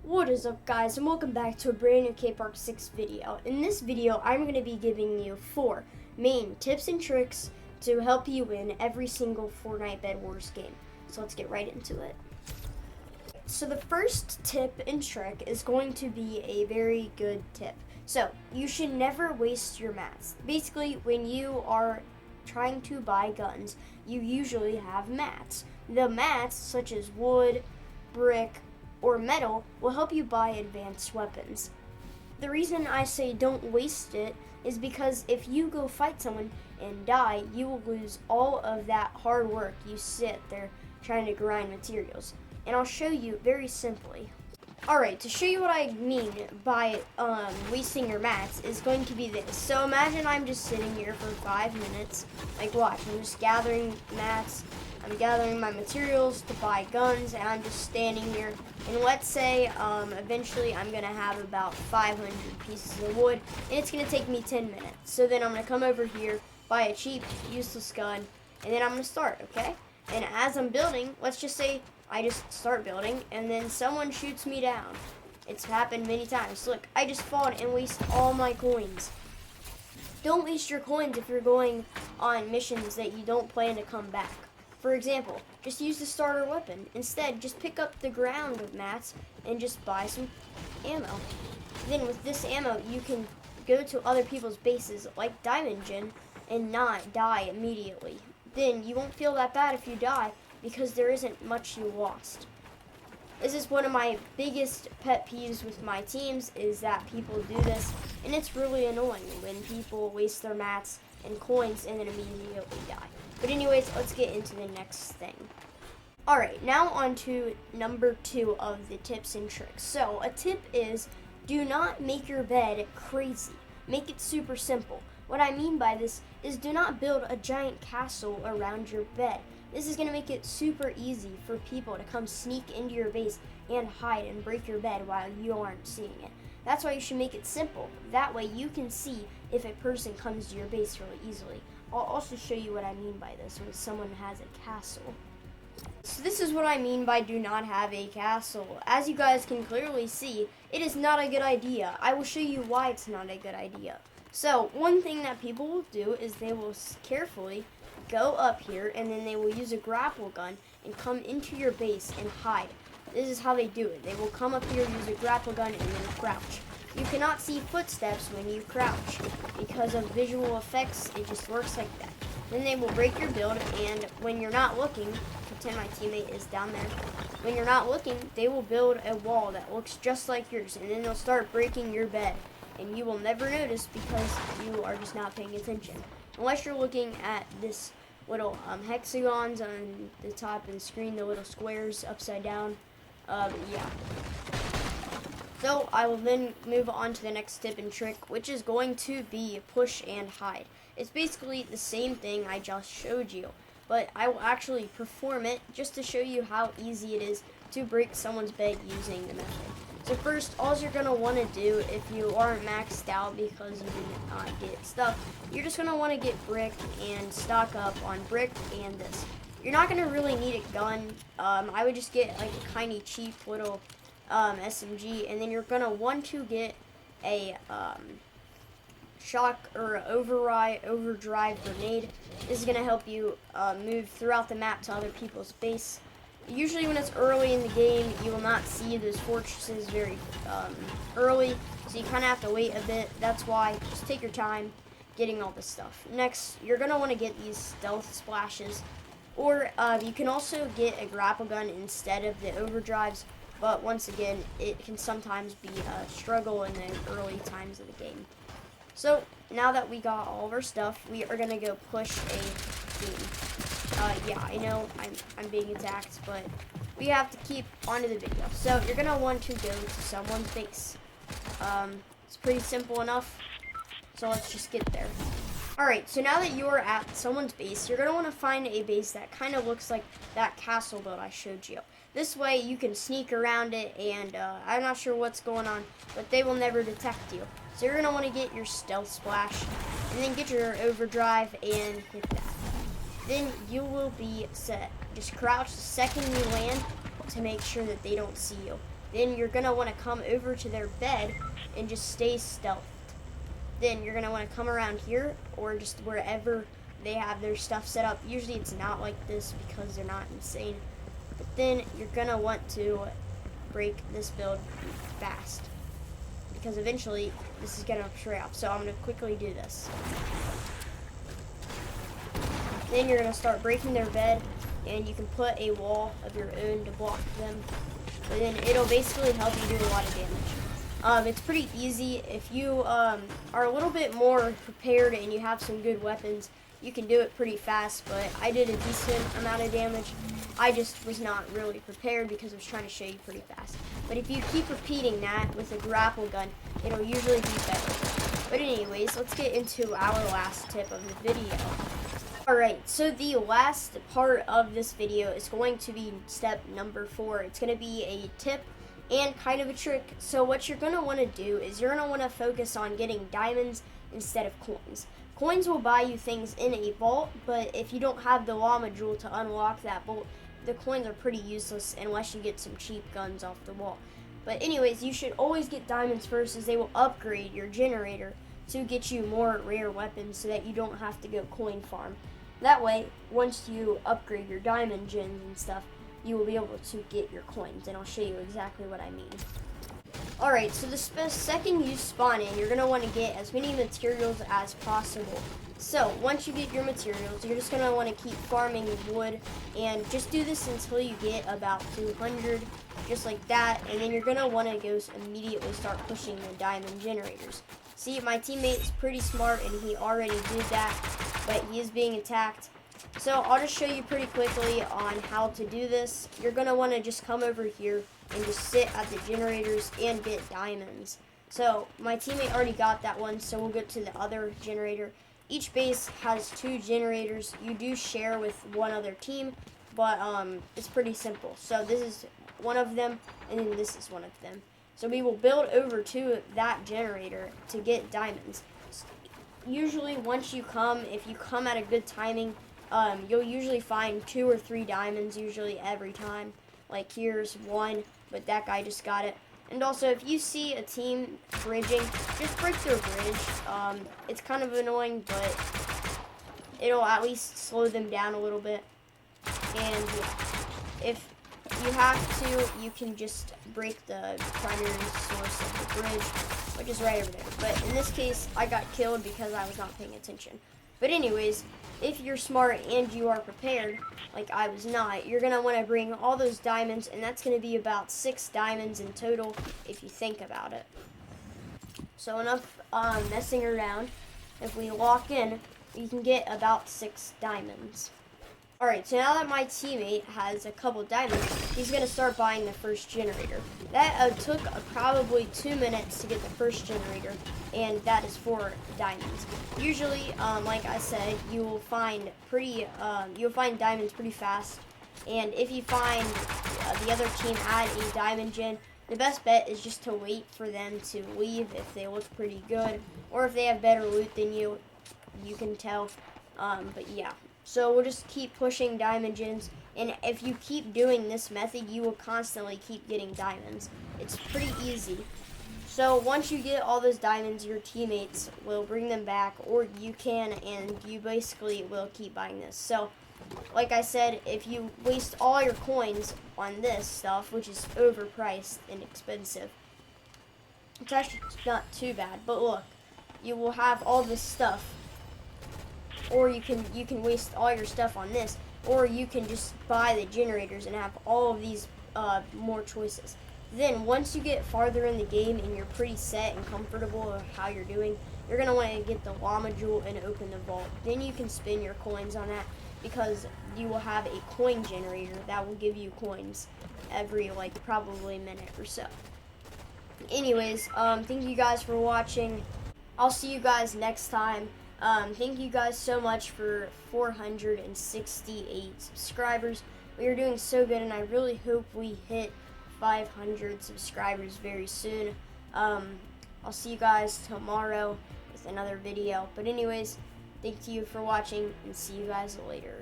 What is up, guys, and welcome back to a brand new K-Park 6 video. In this video, I'm going to be giving you 4 main tips and tricks to help you win every single Fortnite Bed Wars game. So let's get right into it. So the first tip and trick is going to be a very good tip. So you should never waste your mats. Basically, when you are trying to buy guns, you usually have mats. The mats, such as wood, brick, or metal, will help you buy advanced weapons. The reason I say don't waste it is because if you go fight someone and die, you will lose all of that hard work you sit there trying to grind materials. And I'll show you very simply. Alright, to show you what I mean by wasting your mats is going to be this. So imagine I'm just sitting here for 5 minutes. Like watch, I'm just gathering mats. I'm gathering my materials to buy guns, and I'm just standing here. And let's say eventually I'm going to have about 500 pieces of wood, and it's going to take me 10 minutes. So then I'm going to come over here, buy a cheap, useless gun, and then I'm going to start, okay? And as I'm building, let's just say I just start building, and then someone shoots me down. It's happened many times. Look, I just fought and waste all my coins. Don't waste your coins if you're going on missions that you don't plan to come back. For example, just use the starter weapon. Instead, just pick up the ground of mats and just buy some ammo. Then with this ammo, you can go to other people's bases like Diamond Gen and not die immediately. Then you won't feel that bad if you die because there isn't much you lost. This is one of my biggest pet peeves with my teams, is that people do this, and it's really annoying when people waste their mats and coins and then immediately die. But anyways, let's get into the next thing. Alright, now on to number 2 of the tips and tricks. So a tip is, do not make your bed crazy. Make it super simple. What I mean by this is, do not build a giant castle around your bed. This is going to make it super easy for people to come sneak into your base and hide and break your bed while you aren't seeing it. That's why you should make it simple. That way you can see if a person comes to your base really easily. I'll also show you what I mean by this when someone has a castle. So this is what I mean by do not have a castle. As you guys can clearly see, it is not a good idea. I will show you why it's not a good idea. So one thing that people will do is they will carefully go up here, and then they will use a grapple gun and come into your base and hide. This is how they do it. They will come up here, use a grapple gun, and then crouch. You cannot see footsteps when you crouch. Because of visual effects, it just works like that. Then they will break your build, and when you're not looking, pretend my teammate is down there. When you're not looking, they will build a wall that looks just like yours, and then they'll start breaking your bed. And you will never notice because you are just not paying attention. Unless you're looking at this little hexagons on the top of the screen, the little squares upside down. Yeah. So I will then move on to the next tip and trick, which is going to be push and hide. It's basically the same thing I just showed you, but I will actually perform it just to show you how easy it is to break someone's bed using the method. So first, all you're going to want to do if you aren't maxed out because you did not get stuff, you're just going to want to get brick and stock up on brick and this. You're not going to really need a gun. I would just get like a tiny cheap little SMG, and then you're going to want to get a shock or overdrive grenade. This is going to help you move throughout the map to other people's base. Usually when it's early in the game, you will not see those fortresses very early, so you kind of have to wait a bit. That's why, just take your time getting all this stuff. Next, you're going to want to get these stealth splashes, or you can also get a grapple gun instead of the overdrives, but once again, it can sometimes be a struggle in the early times of the game. So, now that we got all of our stuff, we are going to go push a team. Yeah, I know I'm being attacked, but we have to keep on to the video. So you're going to want to go to someone's base. It's pretty simple enough, so let's just get there. Alright, so now that you're at someone's base, you're going to want to find a base that kind of looks like that castle build I showed you. This way you can sneak around it, and I'm not sure what's going on, but they will never detect you. So you're going to want to get your stealth splash, and then get your overdrive and hit that. Then you will be set. Just crouch the second you land to make sure that they don't see you. Then you're going to want to come over to their bed and just stay stealthed. Then you're going to want to come around here or just wherever they have their stuff set up. Usually it's not like this because they're not insane. But then you're going to want to break this build fast, because eventually this is going to stray off. So I'm going to quickly do this. Then you're going to start breaking their bed, and you can put a wall of your own to block them. But then it'll basically help you do a lot of damage. It's pretty easy. If you are a little bit more prepared and you have some good weapons, you can do it pretty fast, but I did a decent amount of damage. I just was not really prepared because I was trying to show you pretty fast. But if you keep repeating that with a grapple gun, it'll usually be better. But anyways, let's get into our last tip of the video. Alright, so the last part of this video is going to be step number 4. It's going to be a tip and kind of a trick. So what you're going to want to do is you're going to want to focus on getting diamonds instead of coins. Coins will buy you things in a vault, but if you don't have the llama jewel to unlock that vault, the coins are pretty useless unless you get some cheap guns off the wall. But anyways, you should always get diamonds first, as they will upgrade your generator to get you more rare weapons so that you don't have to go coin farm. That way, once you upgrade your diamond gens and stuff, you will be able to get your coins, and I'll show you exactly what I mean. Alright, so the second you spawn in, you're going to want to get as many materials as possible. So, once you get your materials, you're just going to want to keep farming wood, and just do this until you get about 200, just like that, and then you're going to want to go immediately start pushing the diamond generators. See, my teammate's pretty smart, and he already did that, but he is being attacked. So, I'll just show you pretty quickly on how to do this. You're going to want to just come over here and just sit at the generators and get diamonds. So my teammate already got that one, so we'll go to the other generator. Each base has 2 generators. You do share with one other team, but it's pretty simple. So this is one of them, and then this is one of them. So we will build over to that generator to get diamonds. Usually once you come, if you come at a good timing, you'll usually find 2 or 3 diamonds usually every time. Like here's one, but that guy just got it. And also, if you see a team bridging, just break their bridge. It's kind of annoying, but it'll at least slow them down a little bit. And yeah, if you have to, you can just break the primary source of the bridge, which is right over there. But in this case, I got killed because I was not paying attention. But anyways, if you're smart and you are prepared, like I was not, you're going to want to bring all those diamonds, and that's going to be about 6 diamonds in total if you think about it. So enough messing around. If we lock in, you can get about 6 diamonds. Alright, so now that my teammate has a couple diamonds, he's going to start buying the first generator. That took probably 2 minutes to get the first generator, and that is 4 diamonds. Usually, like I said, you'll find diamonds pretty fast, and if you find the other team had a diamond gen, the best bet is just to wait for them to leave if they look pretty good, or if they have better loot than you, you can tell, but yeah. So we'll just keep pushing diamond gens, and if you keep doing this method, you will constantly keep getting diamonds. It's pretty easy. So once you get all those diamonds, your teammates will bring them back, or you can, and you basically will keep buying this. So, like I said, if you waste all your coins on this stuff, which is overpriced and expensive, it's actually not too bad, but look, you will have all this stuff. Or you can waste all your stuff on this, or you can just buy the generators and have all of these more choices. Then once you get farther in the game and you're pretty set and comfortable with how you're doing, you're going to want to get the llama jewel and open the vault. Then you can spend your coins on that, because you will have a coin generator that will give you coins every probably minute or so. Anyways, thank you guys for watching. I'll see you guys next time. Thank you guys so much for 468 subscribers. We are doing so good, and I really hope we hit 500 subscribers very soon. I'll see you guys tomorrow with another video. But anyways, thank you for watching, and see you guys later.